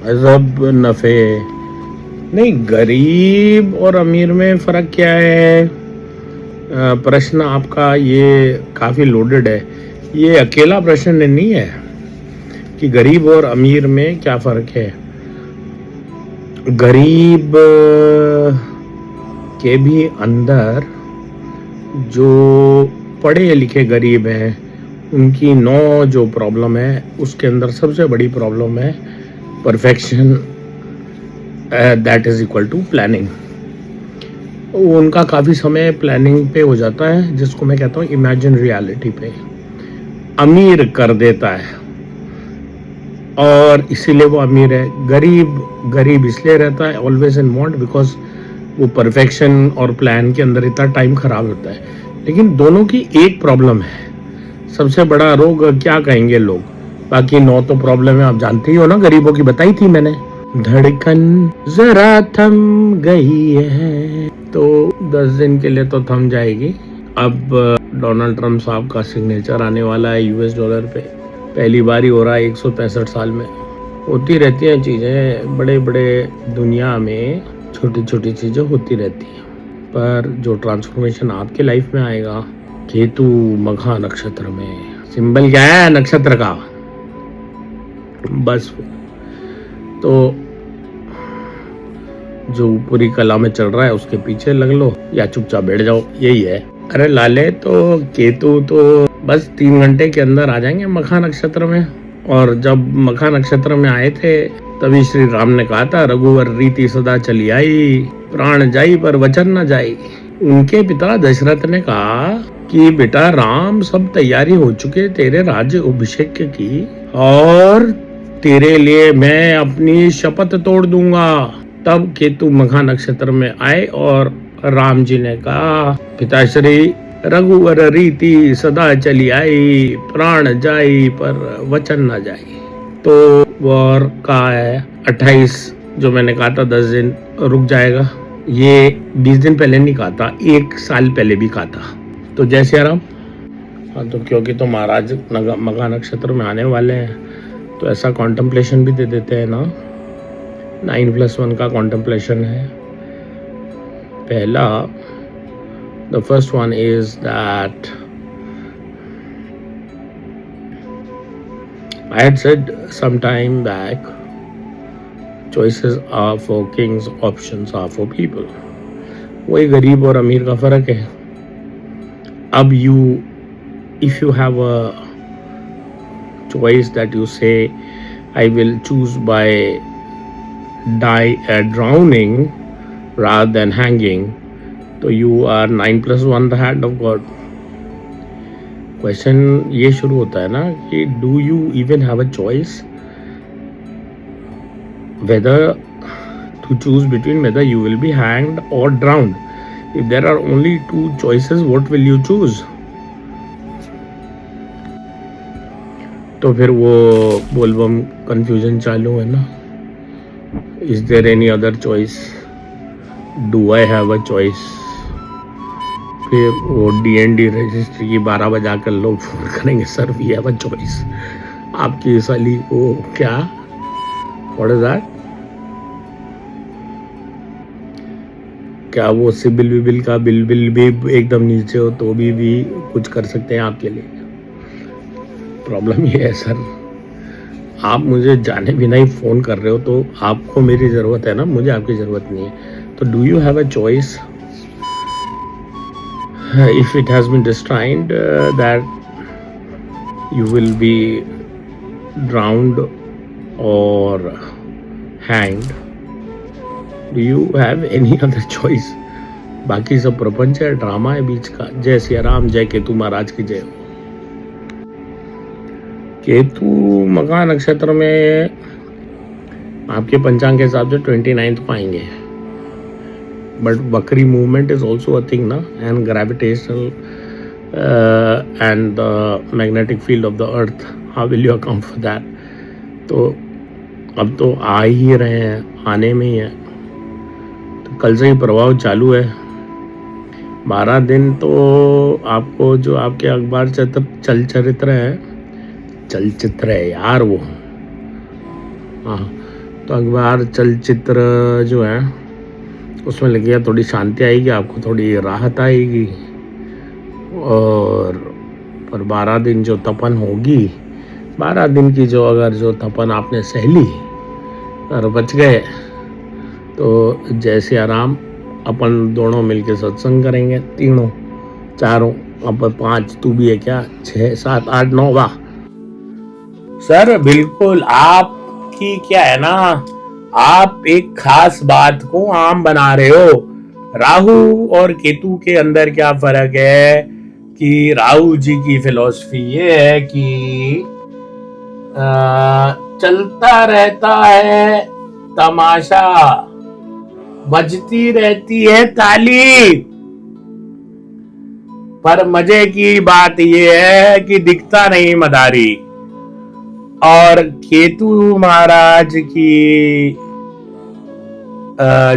अजब नफ़े। नहीं, गरीब और अमीर में फ़र्क क्या है? प्रश्न आपका ये काफ़ी लोडेड है। ये अकेला प्रश्न नहीं है कि गरीब और अमीर में क्या फ़र्क है। गरीब के भी अंदर जो पढ़े लिखे गरीब हैं, उनकी जो प्रॉब्लम है, उसके अंदर सबसे बड़ी प्रॉब्लम है perfection, that is equal to planning. उनका काफ़ी समय प्लानिंग पे हो जाता है, जिसको मैं कहता हूँ इमेजिन रियलिटी पे। अमीर कर देता है और इसीलिए वो अमीर है। गरीब इसलिए रहता है ऑलवेज इन वांट, बिकॉज वो परफेक्शन और प्लान के अंदर इतना टाइम खराब होता है। लेकिन दोनों की एक प्रॉब्लम है, सबसे बड़ा रोग क्या कहेंगे लोग, बाकी 9 तो प्रॉब्लम है, आप जानते ही हो ना, गरीबों की बताई थी मैंने। धड़कन जरा थम गई है, तो 10 दिन के लिए तो थम जाएगी। अब डोनाल्ड ट्रम्प साहब का सिग्नेचर आने वाला है US डॉलर पे, पहली बार ही हो रहा है 165 साल में। होती रहती हैं चीज़ें, बड़े बड़े दुनिया में छोटी छोटी चीज़ें होती रहती हैं, पर जो ट्रांसफॉर्मेशन आपके लाइफ में आएगा, केतु मघा नक्षत्र में, सिंबल क्या है नक्षत्र का, बस तो जो पूरी कला में चल रहा है उसके पीछे लग लो या चुपचाप बैठ जाओ, यही है। अरे लाले, तो केतु तो बस 3 घंटे के अंदर आ जाएंगे मखा नक्षत्र में। और जब मखा नक्षत्र में आए थे तभी श्री राम ने कहा था, रघुवर रीति सदा चली आई, प्राण जाई पर वचन न जाई। उनके पिता दशरथ ने कहा कि बेटा राम, सब तैयारी हो चुके तेरे राज्य अभिषेक की, और तेरे लिए मैं अपनी शपथ तोड़ दूंगा। तब केतु मघा नक्षत्र में आए और राम जी ने कहा, पिताश्री, रघुवर रीति सदा चली आई, प्राण जाई पर वचन न जाई। तो और कहा है 28, जो मैंने कहा था 10 दिन रुक जाएगा, ये 20 दिन पहले नहीं कहा था, 1 साल पहले भी कहा था। तो जय सिया राम। हाँ, तो क्योंकि तो महाराज मघा नक्षत्र में आने वाले हैं, तो ऐसा कॉन्टेम्पलेशन भी दे देते हैं ना। 9+1 का कॉन्टेम्पलेशन है। पहला, the first one is that I had said some time back, choices are for kings, options are for people. वही गरीब और अमीर का फर्क है। अब if you have a choice that you say, I will choose by drowning rather than hanging, तो you are 9+1 the hand of God. Question ये शुरू होता है ना कि do you even have a choice whether to choose between whether you will be hanged or drowned? If there are only 2 choices, what will you choose? तो फिर वो बोलबम कंफ्यूजन चालू है ना। Is there any other choice? Do I have a choice? फिर वो DND registry की 12 बजा कर लोग फोन करेंगे, sir we have a choice. आपकी साली वो क्या, व्हाट इज दैट, क्या वो सिबिल विबिल का बिल भी एकदम नीचे हो तो भी कुछ कर सकते हैं आपके लिए? प्रॉब्लम ये है सर, आप मुझे जाने बिना ही फ़ोन कर रहे हो, तो आपको मेरी ज़रूरत है ना, मुझे आपकी ज़रूरत नहीं है। तो do you have a choice? If it has been destined that you will be drowned or hanged, do you have any other choice? बाकी सब प्रपंच है, ड्रामा है बीच का। जय सिया राम, जय केतु महाराज की जय। केतु मघा नक्षत्र में आपके पंचांग के हिसाब से 29 को आएंगे, बट बकरी movement is also a thing ना, and gravitational and the magnetic field of the earth, how will you account for that? तो अब तो आ ही रहे हैं, आने में ही है, तो कल से ही प्रभाव चालू है। 12 दिन तो आपको जो आपके अखबार चलचित्र है यार वो, हाँ, तो अखबार चलचित्र जो है उसमें लगिए थोड़ी शांति आएगी, आपको थोड़ी राहत आएगी। और पर 12 दिन जो तपन होगी, 12 दिन की जो अगर जो तपन आपने सह ली और बच गए तो जैसे आराम अपन दोनों मिलके सत्संग करेंगे, तीनों चारों, अब 5 तू भी है क्या, 6 7 8 9 वाह सर बिल्कुल। आपकी क्या है ना, आप एक खास बात को आम बना रहे हो। राहु और केतु के अंदर क्या फर्क है कि राहु जी की फिलॉसफी ये है कि चलता रहता है तमाशा, बजती रहती है ताली, पर मजे की बात ये है कि दिखता नहीं मदारी। और केतु महाराज की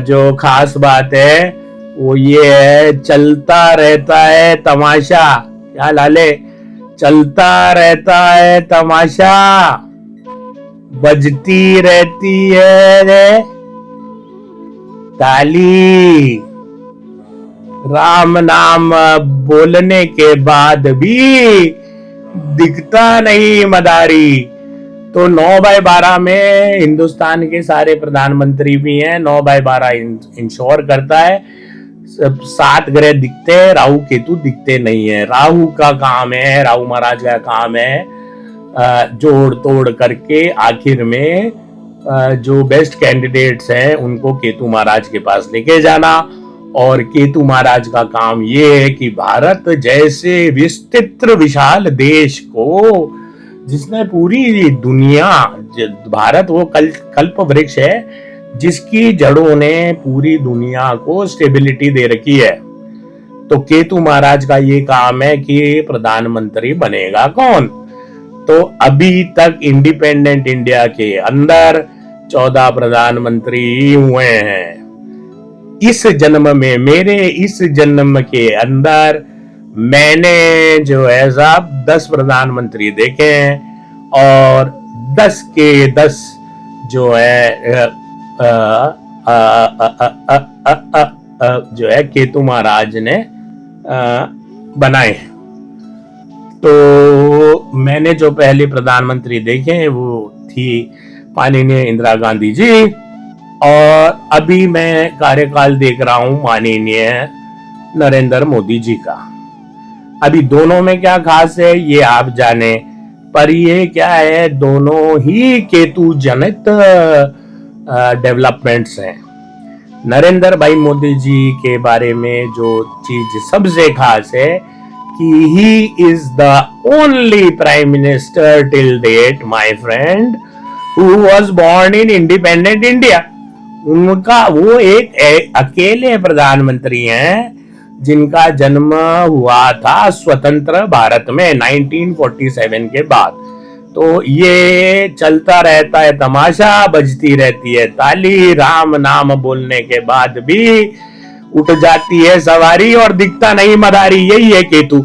जो खास बात है वो ये है, चलता रहता है तमाशा। क्या लाले, चलता रहता है तमाशा, बजती रहती है ताली, राम नाम बोलने के बाद भी दिखता नहीं मदारी। तो 9/12 में हिंदुस्तान के सारे प्रधानमंत्री भी हैं, 9/12 इंश्योर करता है। 7 ग्रह दिखते हैं, राहु केतु दिखते नहीं है। राहु का काम है, राहु महाराज का काम है जोड़ तोड़ करके आखिर में जो बेस्ट कैंडिडेट्स हैं उनको केतु महाराज के पास लेके जाना। और केतु महाराज का काम ये है कि भारत जैसे विस्तृत विशाल देश को, जिसने पूरी दुनिया, भारत वो कल्प वृक्ष है जिसकी जड़ों ने पूरी दुनिया को स्टेबिलिटी दे रखी है। तो केतु महाराज का ये काम है कि प्रधानमंत्री बनेगा कौन। तो अभी तक इंडिपेंडेंट इंडिया के अंदर 14 प्रधानमंत्री हुए हैं। इस जन्म में, मेरे इस जन्म के अंदर मैंने जो है साहब 10 प्रधानमंत्री देखे हैं और 10 के 10 जो है जो है केतु महाराज ने बनाए। तो मैंने जो पहले प्रधानमंत्री देखे वो थी माननीय इंदिरा गांधी जी, और अभी मैं कार्यकाल देख रहा हूं माननीय नरेंद्र मोदी जी का। अभी दोनों में क्या खास है ये आप जाने, पर ये क्या है, दोनों ही केतु जनित डेवलपमेंट्स हैं। नरेंद्र भाई मोदी जी के बारे में जो चीज सबसे खास है कि he is the only prime minister till date my friend who was born in independent India. उनका वो एक अकेले प्रधानमंत्री हैं जिनका जन्म हुआ था स्वतंत्र भारत में 1947 के बाद। तो ये चलता रहता है तमाशा, बजती रहती है ताली, राम नाम बोलने के बाद भी उठ जाती है सवारी और दिखता नहीं मदारी, यही है केतु।